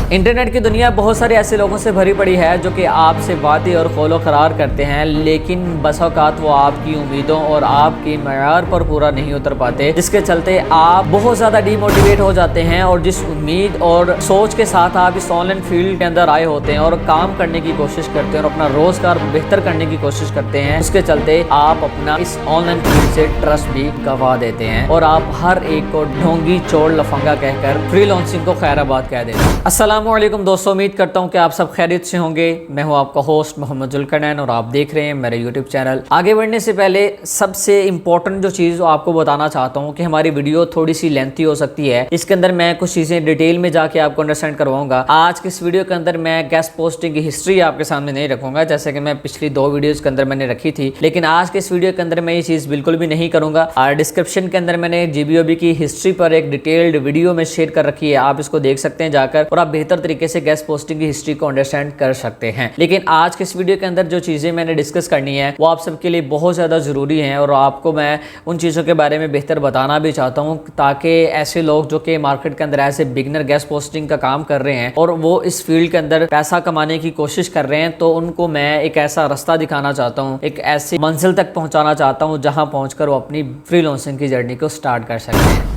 Internet की दुनिया बहुत सारे ऐसे लोगों से भरी पड़ी है जो कि आपसे वादे और कौलो करार करते हैं, लेकिन बस औकात वो आपकी उम्मीदों और आपके मयार पर पूरा नहीं उतर पाते, जिसके चलते आप बहुत ज़्यादा डिमोटिवेट हो जाते हैं। और जिस उम्मीद और सोच के साथ आप इस ऑनलाइन फील्ड के अंदर आए होते हैं और काम करने की कोशिश करते हैं और अपना रोजगार बेहतर करने की कोशिश करते हैं, उसके चलते आप अपना इस ऑनलाइन फील्ड से ट्रस्ट भी गंवा देते हैं और आप हर एक को ढोंगी चोर लफंगा कहकर फ्रीलांसिंग को खैराबाद कह देते हैं। अस्सलामुअलैकुम दोस्तों, उम्मीद करता हूँ कि आप सब खैरियत से होंगे। मैं हूँ आपका होस्ट मोहम्मद जुल्करनैन और आप देख रहे हैं मेरे यूट्यूब चैनल। आगे बढ़ने से पहले सबसे इंपॉर्टेंट जो चीज़ आपको बताना चाहता हूँ कि हमारी वीडियो थोड़ी सी लेंथी हो सकती है। इसके अंदर मैं कुछ चीज़ें डिटेल में जाके आपको अंडरस्टैंड करवाऊंगा। आज के इस वीडियो के अंदर मैं गेस्ट पोस्टिंग की हिस्ट्री आपके सामने नहीं रखूंगा, जैसे कि मैं पिछली 2 वीडियोज़ के अंदर मैंने रखी थी, लेकिन आज के इस वीडियो के अंदर मैं ये चीज़ बिल्कुल भी नहीं करूँगा। और डिस्क्रिप्शन के अंदर मैंने GBOB की हिस्ट्री पर एक डिटेल्ड वीडियो में शेयर कर रखी है, आप इसको देख सकते हैं जाकर और आप बेहतर तरीके से गेस्ट पोस्टिंग की हिस्ट्री को अंडरस्टैंड कर सकते हैं। लेकिन आज के इस वीडियो के अंदर जो चीज़ें मैंने डिस्कस करनी है वो आप सबके लिए बहुत ज़्यादा ज़रूरी हैं और आपको मैं उन चीज़ों के बारे में बेहतर बताना भी चाहता हूँ, ताकि ऐसे लोग जो कि मार्केट के अंदर ऐसे बिगनर गेस्ट पोस्टिंग का काम कर रहे हैं और वो इस फील्ड के अंदर पैसा कमाने की कोशिश कर रहे हैं, तो उनको मैं एक ऐसा रास्ता दिखाना चाहता हूँ, एक ऐसी मंजिल तक पहुँचाना चाहता हूँ जहाँ पहुँचकर वो अपनी फ्रीलांसिंग की जर्नी को स्टार्ट कर सकते हैं।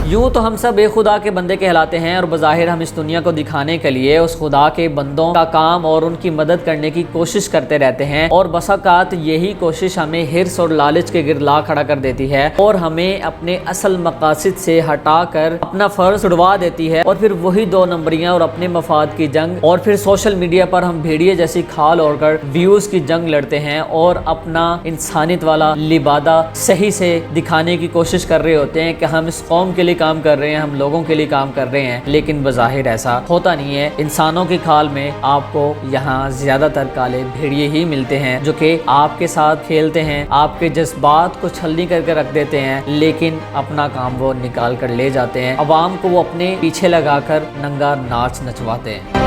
यूँ तो हम सब बेखुदा के बंदे कहलाते हैं और बज़ाहिर हम इस दुनिया को दिखाने के लिए उस खुदा के बंदों का काम और उनकी मदद करने की कोशिश करते रहते हैं और बसाकात यही कोशिश हमें हिर्स और लालच के गिर ला खड़ा कर देती है और हमें अपने असल मकासद से हटाकर अपना फ़र्ज उड़वा देती है और फिर वही 2 नंबरियाँ और अपने मफाद की जंग और फिर सोशल मीडिया पर हम भेड़िए जैसी खाल ओढ़कर व्यूज़ की जंग लड़ते हैं और अपना इंसानियत वाला लिबादा सही से दिखाने की कोशिश कर रहे होते हैं कि हम इस कौम के लिए काम कर रहे हैं, हम लोगों के लिए काम कर रहे हैं, लेकिन बज़ाहिर ऐसा होता नहीं है। इंसानों की खाल में आपको यहाँ ज्यादातर काले भेड़िए ही मिलते हैं जो कि आपके साथ खेलते हैं, आपके जज्बात को छलनी करके रख देते हैं, लेकिन अपना काम वो निकाल कर ले जाते हैं। अवाम को वो अपने पीछे लगाकर नंगा नाच नचवाते हैं।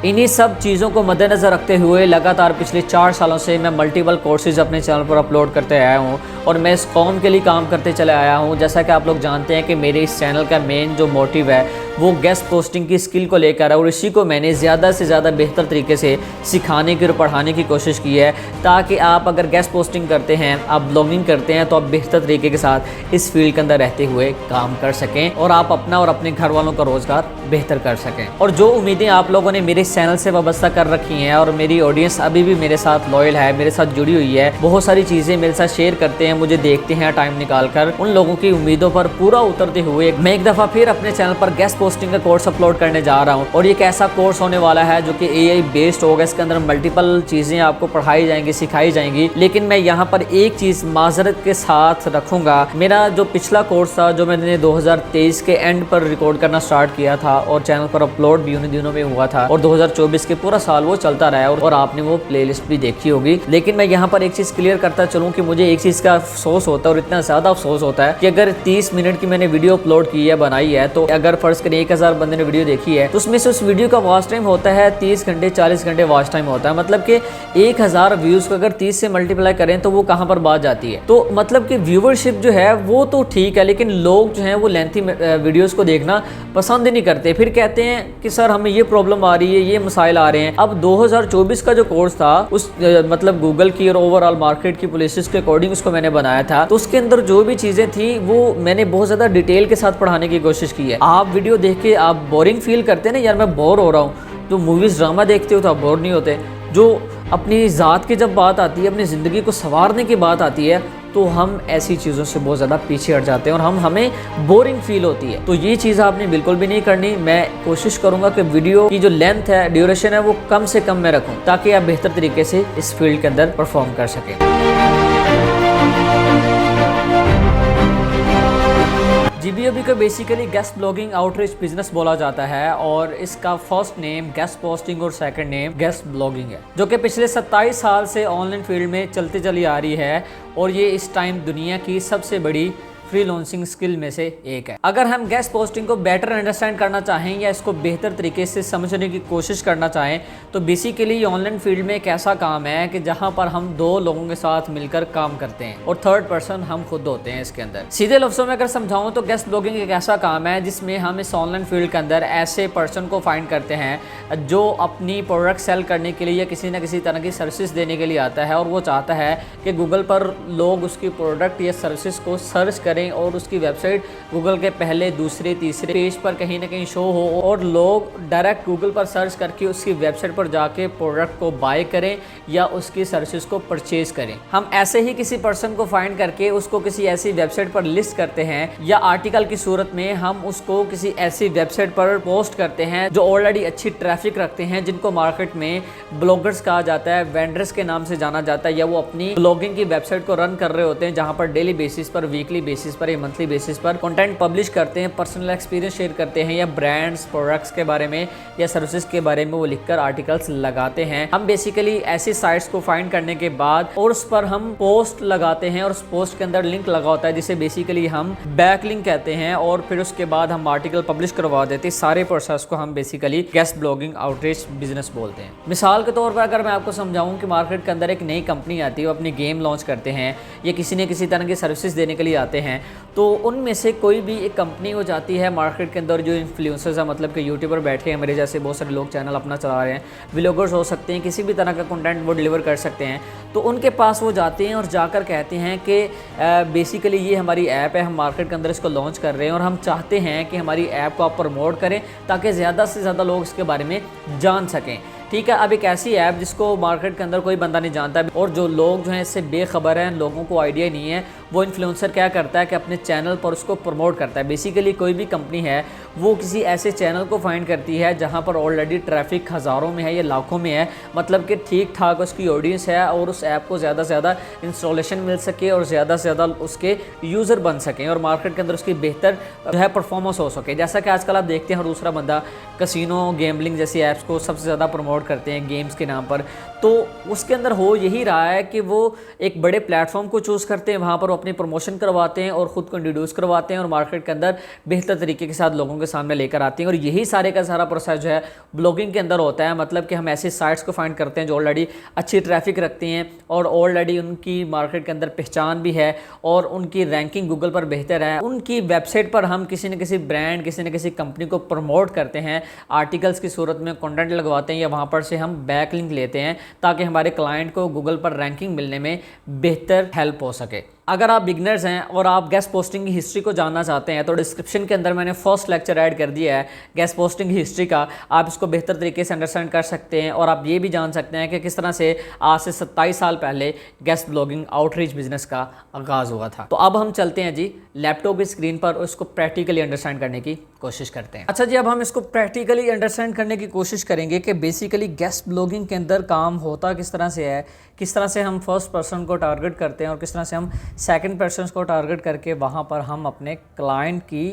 इन्हीं सब चीज़ों को मद्देनज़र रखते हुए लगातार पिछले 4 सालों से मैं मल्टीपल कोर्सेज अपने चैनल पर अपलोड करते आया हूँ और मैं इस कौम के लिए काम करते चले आया हूँ। जैसा कि आप लोग जानते हैं कि मेरे इस चैनल का मेन जो मोटिव है वो गेस्ट पोस्टिंग की स्किल को लेकर है और इसी को मैंने ज़्यादा से ज़्यादा बेहतर तरीके से सिखाने की और पढ़ाने की कोशिश की है, ताकि आप अगर गेस्ट पोस्टिंग करते हैं, आप ब्लॉगिंग करते हैं, तो आप बेहतर तरीके के साथ इस फील्ड के अंदर रहते हुए काम कर सकें और आप अपना और अपने घर वालों का रोज़गार बेहतर कर सकें। और जो उम्मीदें आप लोगों ने मेरे चैनल से वाबस्ता कर रखी हैं और मेरी ऑडियंस अभी भी मेरे साथ लॉयल है, मेरे साथ जुड़ी हुई है, बहुत सारी चीज़ें मेरे साथ शेयर करते हैं, मुझे देखते हैं टाइम निकाल कर, उन लोगों की उम्मीदों पर पूरा उतरते हुए मैं एक दफ़ा फिर अपने चैनल पर गेस्ट पोस्टिंग का कोर्स अपलोड करने जा रहा हूँ। और ये एक ऐसा कोर्स होने वाला है जो कि AI बेस्ड होगा। इसके अंदर मल्टीपल चीज़ें आपको पढ़ाई जाएंगी, सिखाई जाएंगी, लेकिन मैं यहाँ पर एक चीज़ माजरत के साथ रखूँगा। मेरा जो पिछला कोर्स था जो मैंने 2023 के एंड पर रिकॉर्ड करना स्टार्ट किया था और चैनल पर अपलोड भी उन्हीं दिनों में हुआ था और 2024 के पूरा साल वो चलता रहा और आपने वो प्लेलिस्ट भी देखी होगी। लेकिन मैं यहाँ पर एक चीज़ क्लियर करता चलूँ कि मुझे एक चीज़ का अफसोस होता है और इतना ज़्यादा अफसोस होता है कि अगर 30 मिनट की मैंने वीडियो अपलोड की है, बनाई है, तो अगर फर्ज करें 1000 बंदे ने वीडियो देखी है तो उसमें से उस वीडियो का वॉच टाइम होता है 30 घंटे 40 घंटे वॉच टाइम होता है। मतलब कि 1000 व्यूज़ को अगर 30 से मल्टीप्लाई करें तो वो कहाँ पर बात जाती है। तो मतलब कि व्यूवरशिप जो है वो तो ठीक है, लेकिन लोग जो हैं वो लेंथी वीडियोस को देखना पसंद ही नहीं करते। फिर कहते हैं कि सर हमें ये प्रॉब्लम आ रही है, ये मसाइल आ रहे हैं। अब 2024 का जो कोर्स था उस मतलब गूगल की और ओवरऑल मार्केट की पॉलिसीज के अकॉर्डिंग उसको मैंने बनाया था, तो उसके अंदर जो भी चीज़ें थी वो मैंने बहुत ज़्यादा डिटेल के साथ पढ़ाने की कोशिश की है। आप वीडियो देख के आप बोरिंग फील करते हैं ना, यार मैं बोर हो रहा हूँ, जो मूवीज़ ड्रामा देखते हो तो आप बोर नहीं होते। जो अपनी ज़ात की जब बात आती है, अपनी ज़िंदगी को संवारने की बात आती है, तो हम ऐसी चीज़ों से बहुत ज़्यादा पीछे हट जाते हैं और हमें बोरिंग फील होती है। तो ये चीज़ आपने बिल्कुल भी नहीं करनी। मैं कोशिश करूँगा कि वीडियो की जो लेंथ है, ड्यूरेशन है, वो कम से कम मैं रखूँ ताकि आप बेहतर तरीके से इस फील्ड के अंदर परफॉर्म कर सकें। GBOB को basically guest blogging outreach business बोला जाता है और इसका फर्स्ट नेम गेस्ट पोस्टिंग और सेकंड नेम गेस्ट ब्लॉगिंग है, जो कि पिछले 27 साल से ऑनलाइन फील्ड में चलती चली आ रही है और ये इस टाइम दुनिया की सबसे बड़ी फ्रीलांसिंग स्किल में से एक है। अगर हम गेस्ट पोस्टिंग को बेटर अंडरस्टैंड करना चाहें या इसको बेहतर तरीके से समझने की कोशिश करना चाहें तो बेसिकली ऑनलाइन फील्ड में एक ऐसा काम है कि जहां पर हम दो लोगों के साथ मिलकर काम करते हैं और थर्ड पर्सन हम खुद होते हैं इसके अंदर। सीधे लफ्जों में अगर समझाऊं तो गेस्ट ब्लॉगिंग एक ऐसा काम है जिसमें हम इस ऑनलाइन फील्ड के अंदर ऐसे पर्सन को फाइंड करते हैं जो अपनी प्रोडक्ट सेल करने के लिए या किसी न किसी तरह की सर्विस देने के लिए आता है और वो चाहता है कि गूगल पर लोग उसकी प्रोडक्ट या सर्विस को सर्च करें और उसकी वेबसाइट गूगल के पहले दूसरे तीसरे पेज पर कहीं ना कहीं शो हो और लोग डायरेक्ट गूगल पर सर्च करके उसकी वेबसाइट पर जाके प्रोडक्ट को बाय करें या उसकी सर्विस को परचेज करें। हम ऐसे ही किसी पर्सन को फाइंड करके उसको किसी ऐसी वेबसाइट पर लिस्ट करते हैं या आर्टिकल की सूरत में हम उसको किसी ऐसी वेबसाइट पर पोस्ट करते हैं जो ऑलरेडी अच्छी ट्रैफिक रखते हैं, जिनको मार्केट में ब्लॉगर्स कहा जाता है, वेंडर्स के नाम से जाना जाता है, या वो अपनी ब्लॉगिंग की वेबसाइट को रन कर रहे होते हैं जहां पर डेली बेसिस पर, वीकली बेसिस पर या मंथली बेसिस पर कंटेंट पब्लिश करते हैं, पर्सनल एक्सपीरियंस शेयर करते हैं या ब्रांड्स प्रोडक्ट्स के बारे में या सर्विसेज के बारे में वो लिखकर आर्टिकल्स लगाते हैं। हम बेसिकली ऐसी साइट्स को फाइंड करने के बाद और उस पर हम पोस्ट लगाते हैं और उस पोस्ट के अंदर लिंक लगा होता है जिसे बेसिकली हम बैक लिंक कहते हैं और फिर उसके बाद हम आर्टिकल पब्लिश करवा देते हैं। सारे प्रोसेस को हम basically guest blogging outreach business बोलते हैं। मिसाल के तौर पर अगर मैं आपको समझाऊं कि मार्केट के अंदर एक नई कंपनी आती है, वो अपनी गेम लॉन्च करते हैं या किसी न किसी तरह की सर्विसेज देने के लिए आते हैं, तो उनमें से कोई भी एक कंपनी हो जाती है मार्केट के अंदर जो इन्फ्लुएंसर्स है, मतलब कि यूट्यूबर बैठे हैं मेरे जैसे बहुत सारे लोग चैनल अपना चला रहे हैं, व्लॉगर्स हो सकते हैं, किसी भी तरह का कंटेंट वो डिलीवर कर सकते हैं, तो उनके पास वो जाते हैं और जाकर कहते हैं कि बेसिकली ये हमारी ऐप है, हम मार्केट के अंदर इसको लॉन्च कर रहे हैं और हम चाहते हैं कि हमारी ऐप को आप प्रमोट करें ताकि ज़्यादा से ज़्यादा लोग इसके बारे में जान सकें। ठीक है, अब एक ऐसी ऐप जिसको मार्केट के अंदर कोई बंदा नहीं जानता और जो लोग जो हैं इससे बेखबर हैं, लोगों को आइडिया नहीं है, वो इन्फ्लुएंसर क्या करता है कि अपने चैनल पर उसको प्रमोट करता है। बेसिकली कोई भी कंपनी है वो किसी ऐसे चैनल को फाइंड करती है जहां पर ऑलरेडी ट्रैफिक हज़ारों में है या लाखों में है, मतलब कि ठीक ठाक उसकी ऑडियंस है और उस ऐप को ज़्यादा से ज़्यादा इंस्टॉलेशन मिल सके और ज़्यादा से ज़्यादा उसके यूज़र बन सकें और मार्केट के अंदर उसकी बेहतर जो है परफॉर्मेंस हो सके। जैसा कि आजकल आप देखते हैं हर दूसरा बंदा कसिनो, गेमलिंग जैसी ऐप्स को सबसे ज़्यादा प्रमोट करते हैं गेम्स के नाम पर, तो उसके अंदर हो यही रहा है कि वो एक बड़े प्लेटफॉर्म को चूज़ करते हैं, वहाँ पर वो अपनी प्रमोशन करवाते हैं और ख़ुद को इंट्रोड्यूस करवाते हैं और मार्केट के अंदर बेहतर तरीके के साथ लोगों के सामने लेकर आते हैं। और यही सारे का सारा प्रोसेस जो है ब्लॉगिंग के अंदर होता है, मतलब कि हम ऐसी साइट्स को फाइंड करते हैं जो ऑलरेडी अच्छी ट्रैफिक रखती हैं और ऑलरेडी उनकी मार्केट के अंदर पहचान भी है और उनकी रैंकिंग गूगल पर बेहतर है। उनकी वेबसाइट पर हम किसी न किसी ब्रांड, किसी न किसी कंपनी को प्रमोट करते हैं, आर्टिकल्स की सूरत में कंटेंट लगवाते हैं या वहाँ पर से हम बैक लिंक लेते हैं ताकि हमारे क्लाइंट को गूगल पर रैंकिंग मिलने में बेहतर हेल्प हो सके। अगर आप बिगनर्स हैं और आप गेस्ट पोस्टिंग की हिस्ट्री को जानना चाहते हैं तो डिस्क्रिप्शन के अंदर मैंने फर्स्ट लेक्चर ऐड कर दिया है गेस्ट पोस्टिंग की हिस्ट्री का, आप इसको बेहतर तरीके से अंडरस्टैंड कर सकते हैं और आप ये भी जान सकते हैं कि किस तरह से आज से 27 साल पहले गेस्ट ब्लॉगिंग आउटरीच बिजनेस का आगाज़ हुआ था। तो अब हम चलते हैं जी लैपटॉप की स्क्रीन पर और इसको प्रैक्टिकली अंडरस्टैंड करने की कोशिश करते हैं। अच्छा जी, अब हम इसको प्रैक्टिकली अंडरस्टैंड करने की कोशिश करेंगे कि बेसिकली गेस्ट ब्लॉगिंग के अंदर काम होता किस तरह से है, किस तरह से हम फर्स्ट पर्सन को टारगेट करते हैं और किस तरह से हम सेकंड पर्सन को टारगेट करके वहाँ पर हम अपने क्लाइंट की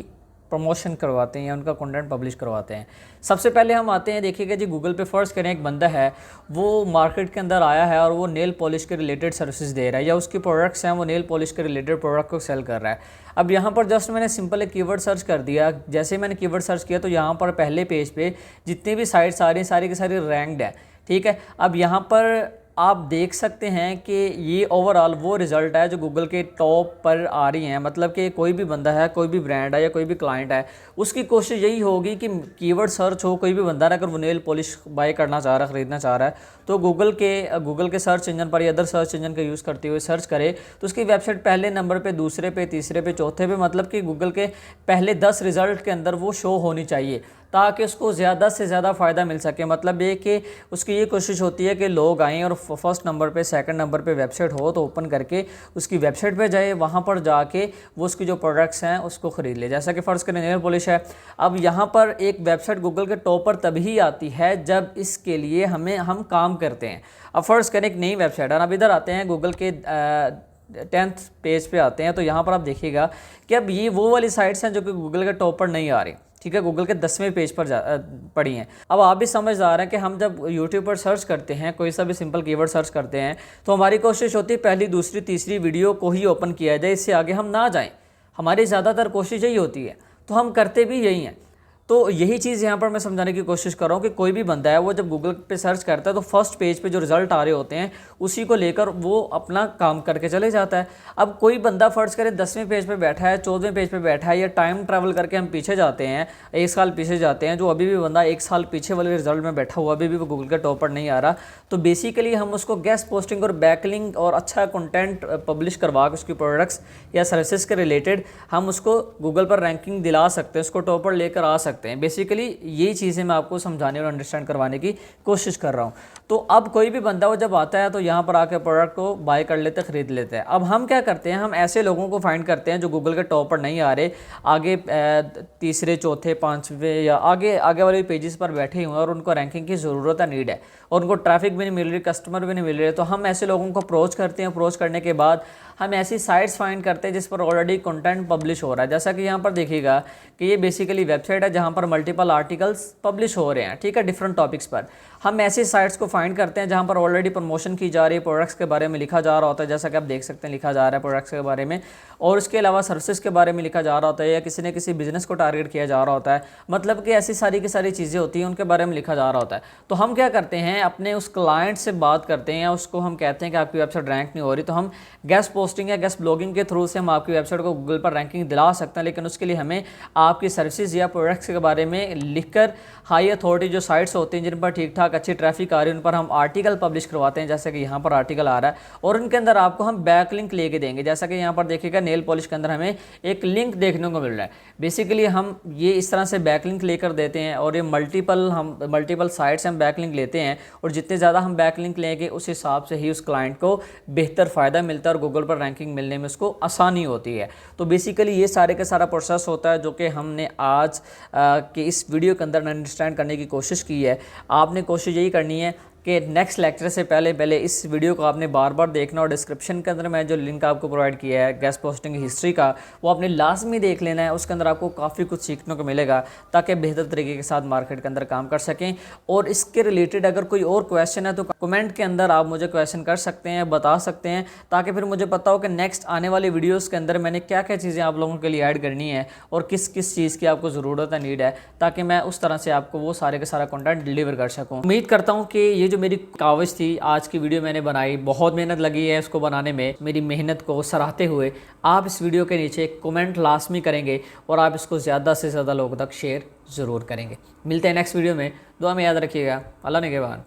प्रमोशन करवाते हैं या उनका कंटेंट पब्लिश करवाते हैं। सबसे पहले हम आते हैं, देखिएगा जी गूगल पे फर्स्ट करें, एक बंदा है वो मार्केट के अंदर आया है और वो नेल पॉलिश के रिलेटेड सर्विसेज दे रहा है या उसकी प्रोडक्ट्स हैं, वो नेल पॉलिश के रिलेटेड प्रोडक्ट को सेल कर रहा है। अब यहाँ पर जस्ट मैंने सिंपल एक कीवर्ड सर्च कर दिया, जैसे मैंने कीवर्ड सर्च किया तो यहाँ पर पहले पेज पे जितनी भी साइट्स आ रही हैं सारी की सारी रैंक्ड है। ठीक है, अब यहाँ पर आप देख सकते हैं कि ये ओवरऑल वो रिज़ल्ट है जो गूगल के टॉप पर आ रही हैं, मतलब कि कोई भी बंदा है, कोई भी ब्रांड है या कोई भी क्लाइंट है, उसकी कोशिश यही होगी कि कीवर्ड सर्च हो, कोई भी बंदा अगर वो नेल पॉलिश बाय करना चाह रहा है, ख़रीदना चाह रहा है, तो गूगल के सर्च इंजन पर या अदर सर्च इंजन का यूज़ करते हुए सर्च करे तो उसकी वेबसाइट पहले नंबर पे, दूसरे पे, तीसरे पे, चौथे पे, मतलब कि गूगल के पहले 10 रिज़ल्ट के अंदर वो शो होनी चाहिए ताकि उसको ज़्यादा से ज़्यादा फ़ायदा मिल सके। मतलब ये कि उसकी ये कोशिश होती है कि लोग आएँ और फर्स्ट नंबर पे, सेकंड नंबर पे वेबसाइट हो तो ओपन करके उसकी वेबसाइट पे जाए, वहाँ पर जाके वो उसकी जो प्रोडक्ट्स हैं उसको ख़रीद ले। जैसा कि फ़र्ज़ करें नेल पॉलिश है, अब यहाँ पर एक वेबसाइट गूगल के टॉप पर तभी आती है जब इसके लिए हम काम करते हैं। अब फ़र्ज़ करें एक नई वेबसाइट है, अब इधर आते हैं गूगल के 10th पेज पे आते हैं तो यहाँ पर आप देखिएगा कि अब ये वो वाली साइट्स हैं जो कि गूगल के टॉप पर नहीं आ रही। ठीक है, गूगल के 10वें पेज पर पड़ी हैं। अब आप भी समझदार हैं कि हम जब यूट्यूब पर सर्च करते हैं, कोई सा भी सिंपल कीवर्ड सर्च करते हैं, तो हमारी कोशिश होती है पहली, दूसरी, तीसरी वीडियो को ही ओपन किया जाए, इससे आगे हम ना जाएं। हमारी ज़्यादातर कोशिश यही होती है, तो हम करते भी यही हैं। तो यही चीज़ यहाँ पर मैं समझाने की कोशिश कर रहा हूँ कि कोई भी बंदा है वो जब गूगल पे सर्च करता है तो फर्स्ट पेज पे जो रिजल्ट आ रहे होते हैं उसी को लेकर वो अपना काम करके चले जाता है। अब कोई बंदा फर्ज करे 10वें पेज पे बैठा है, 14वें पेज पे बैठा है, या टाइम ट्रैवल करके हम पीछे जाते हैं, 1 साल पीछे जाते हैं, जो अभी भी बंदा 1 साल पीछे वाले रिजल्ट में बैठा हुआ अभी भी वो गूगल का टॉप पर नहीं आ रहा, तो बेसिकली हम उसको गेस्ट पोस्टिंग और बैकलिंक और अच्छा कंटेंट पब्लिश करवा के उसकी प्रोडक्ट्स या सर्विसेज के रिलेटेड हम उसको गूगल पर रैंकिंग दिला सकते हैं, उसको टॉप पर लेकर आ सकते हैं। बेसिकली यही चीज़ें मैं आपको समझाने और अंडरस्टैंड करवाने की कोशिश कर रहा हूँ। तो अब कोई भी बंदा वो जब आता है तो यहाँ पर आकर प्रोडक्ट को बाय कर लेते हैं, ख़रीद लेते हैं। अब हम क्या करते हैं, हम ऐसे लोगों को फाइंड करते हैं जो गूगल के टॉप पर नहीं आ रहे, आगे तीसरे चौथे पाँचवें या आगे आगे वाले पेजेस पर बैठे हुए हैं और उनको रैंकिंग की ज़रूरत है, नीड है, और उनको ट्रैफिक भी नहीं मिल रही, कस्टमर भी नहीं मिल रहे, तो हम ऐसे लोगों को अप्रोच करते हैं। अप्रोच करने के बाद हम ऐसी साइट्स फाइंड करते हैं जिस पर ऑलरेडी कंटेंट पब्लिश हो रहा है। जैसा कि यहाँ पर देखिएगा कि ये बेसिकली वेबसाइट है जहाँ पर मल्टीपल आर्टिकल्स पब्लिश हो रहे हैं, ठीक है, डिफरेंट टॉपिक्स पर। हम ऐसी साइट्स को फाइंड करते हैं जहाँ पर ऑलरेडी प्रमोशन की जा रही है, प्रोडक्ट्स के बारे में लिखा जा रहा होता है, जैसा कि आप देख सकते हैं लिखा जा रहा है प्रोडक्ट्स के बारे में, और उसके अलावा सर्विसेज के बारे में लिखा जा रहा होता है, या किसी न किसी बिजनेस को टारगेट किया जा रहा होता है, मतलब कि ऐसी सारी की सारी चीज़ें होती हैं उनके बारे में लिखा जा रहा होता है। तो हम क्या करते हैं, अपने उस क्लाइंट से बात करते हैं, उसको हम कहते हैं कि आपकी वेबसाइट रैंक नहीं हो रही, तो हम गेस्ट पोस्टिंग या गेस्ट ब्लॉगिंग के थ्रू से हम आपकी वेबसाइट को गूगल पर रैंकिंग दिला सकते हैं। लेकिन उसके लिए हमें आपकी सर्विसेज या प्रोडक्ट्स के बारे में लिखकर हाई अथॉरिटी जो साइट्स होती हैं जिन पर ठीक ठाक अच्छी ट्रैफिक आ रही है उन पर हम आर्टिकल पब्लिश करवाते हैं, जैसे कि यहाँ पर आर्टिकल आ रहा है, और उनके अंदर आपको हम बैक लिंक लेके देंगे। जैसा कि यहाँ पर देखिएगा नेल पॉलिश के अंदर हमें एक लिंक देखने को मिल रहा है। बेसिकली हम ये इस तरह से बैक लिंक लेकर देते हैं, और ये मल्टीपल साइट्स हम बैक लिंक लेते हैं, और जितने ज़्यादा हम बैक लिंक लेंगे उस हिसाब से ही उस क्लाइंट को बेहतर फ़ायदा मिलता है और गूगल पर रैंकिंग मिलने में उसको आसानी होती है। तो बेसिकली ये सारे का सारा प्रोसेस होता है जो कि हमने आज के इस वीडियो के अंदर अंडरस्टैंड करने की कोशिश की है। आपने कोशिश यही करनी है कि नेक्स्ट लेक्चर से पहले इस वीडियो को आपने बार बार देखना, और डिस्क्रिप्शन के अंदर मैं जो लिंक आपको प्रोवाइड किया है गेस्ट पोस्टिंग हिस्ट्री का, वो आपने लाजमी देख लेना है। उसके अंदर आपको काफ़ी कुछ सीखने को मिलेगा ताकि बेहतर तरीके के साथ मार्केट के अंदर काम कर सकें। और इसके रिलेटेड अगर कोई और क्वेश्चन है तो कमेंट के अंदर आप मुझे क्वेश्चन कर सकते हैं, बता सकते हैं, ताकि फिर मुझे पता हो कि नेक्स्ट आने वाली वीडियोज़ के अंदर मैंने क्या क्या चीज़ें आप लोगों के लिए ऐड करनी है और किस किस चीज़ की आपको ज़रूरत है, नीड है, ताकि मैं उस तरह से आपको वो सारे का सारा कंटेंट डिलीवर कर सकूं। उम्मीद करता हूं कि ये जो मेरी काविश थी आज की वीडियो मैंने बनाई, बहुत मेहनत लगी है इसको बनाने में, मेरी मेहनत को सराहते हुए आप इस वीडियो के नीचे कमेंट लाजमी करेंगे और आप इसको ज़्यादा से ज़्यादा लोगों तक शेयर ज़रूर करेंगे। मिलते हैं नेक्स्ट वीडियो में, दुआ में याद रखिएगा। अल्लाह निगहबान।